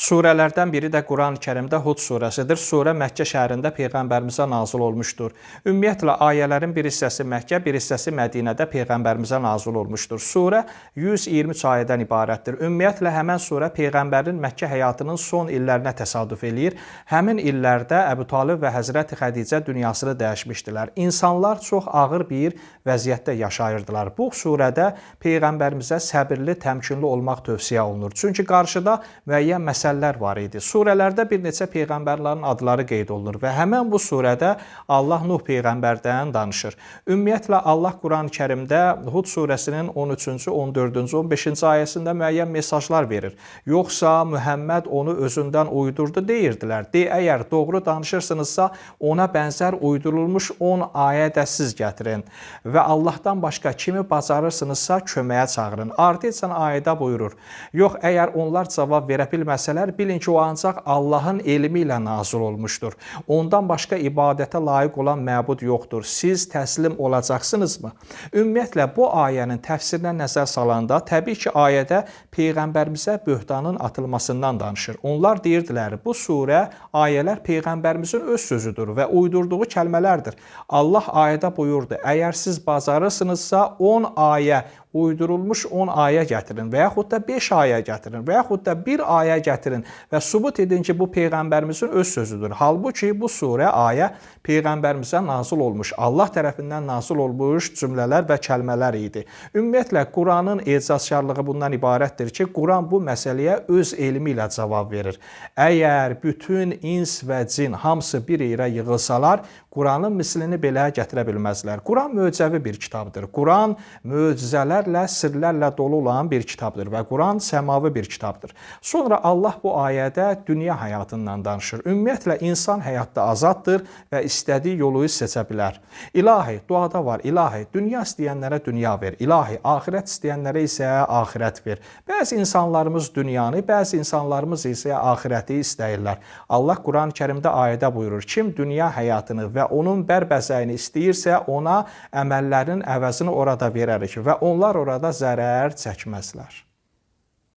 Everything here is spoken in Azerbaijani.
Surələrdən biri də Qurani-Kərimdə Hud surəsidir. Surə Məkkə şəhərində Peyğəmbərimizə nazil olmuşdur. Ümumiyyətlə, ayələrin bir hissəsi Məkkə, bir hissəsi Mədinədə Peyğəmbərimizə nazil olmuşdur. Surə 123 ayədən ibarətdir. Ümumiyyətlə, həmən surə Peyğəmbərin Məkkə həyatının son illərinə təsadüf eləyir. Həmin illərdə Əbu Talib və Həzrəti Xədicə dünyasını dəyişmişdilər. İnsanlar çox ağır bir vəziyyətdə yaşayırdılar. Bu surədə Peyğəmbərimizə səbirli, təmkinli olmaq tövsiyə olunur. Çünki qarşıda müəyyən məsələlər var idi. Surələrdə bir neçə peyğəmbərlərin adları qeyd olunur və həmən bu surədə Allah Nuh peyğəmbərdən danışır. Ümumiyyətlə, Allah Qurani-Kərimdə Hud surəsinin 13-cü, 14-cü, 15-ci ayəsində müəyyən mesajlar verir. Yoxsa Mühəmməd onu özündən uydurdu deyirdilər. Əgər doğru danışırsınızsa, ona bənzər uydurulmuş 10 ayə də siz gətirin və Allahdan başqa kimi bacarırsınızsa köməyə çağırın. Ardıcan ayədə buyurur. Yox, əgər onlar cavab verə bilməsələr, bilin ki, o ancaq Allahın elmi ilə nazil olmuşdur. Ondan başqa ibadətə layiq olan məbud yoxdur. Siz təslim olacaqsınızmı? Ümumiyyətlə, bu ayənin təfsirinə nəzər salanda, təbii ki, ayədə Peyğəmbərimizə böhtanın atılmasından danışır. Onlar deyirdilər, bu surə, ayələr Peyğəmbərimizin öz sözüdür və uydurduğu kəlmələrdir. Allah ayədə buyurdu, əgər siz bacarırsınızsa 10 ayə, uydurulmuş 10 ayə gətirin və yaxud da 5 ayə gətirin və yaxud da 1 ayə gətirin və sübut edin ki, bu Peyğəmbərimizin öz sözüdür. Halbuki bu surə, ayə Peyğəmbərimizə nazil olmuş, Allah tərəfindən nazil olmuş cümlələr və kəlmələr idi. Ümumiyyətlə, Quranın ecazkarlığı bundan ibarətdir ki, Quran bu məsələyə öz elmi ilə cavab verir. Əgər bütün ins və cin hamısı bir yerə yığılsalar, Quranın mislini belə gətirə bilməzlər. Quran möcüzəvi bir kitabdır. Quran möcüzələrlə, sirlərlə dolu olan bir kitabdır və Quran səmavi bir kitabdır. Sonra Allah bu ayədə dünya həyatından danışır. Ümumiyyətlə, insan həyatda azaddır və istədiyi yolu seçə bilər. İlahi, duada var, ilahi, dünya istəyənlərə dünya ver, ilahi, axirət istəyənlərə isə axirət ver. Bəzi insanlarımız dünyanı, bəzi insanlarımız isə axirəti istəyirlər. Allah Qurani-Kərimdə ayədə buyurur, kim dünya həyatını və onun bərbəzəyini istəyirsə, ona əməllərin əvəzini orada verərik və onlar orada zərər çəkməzlər.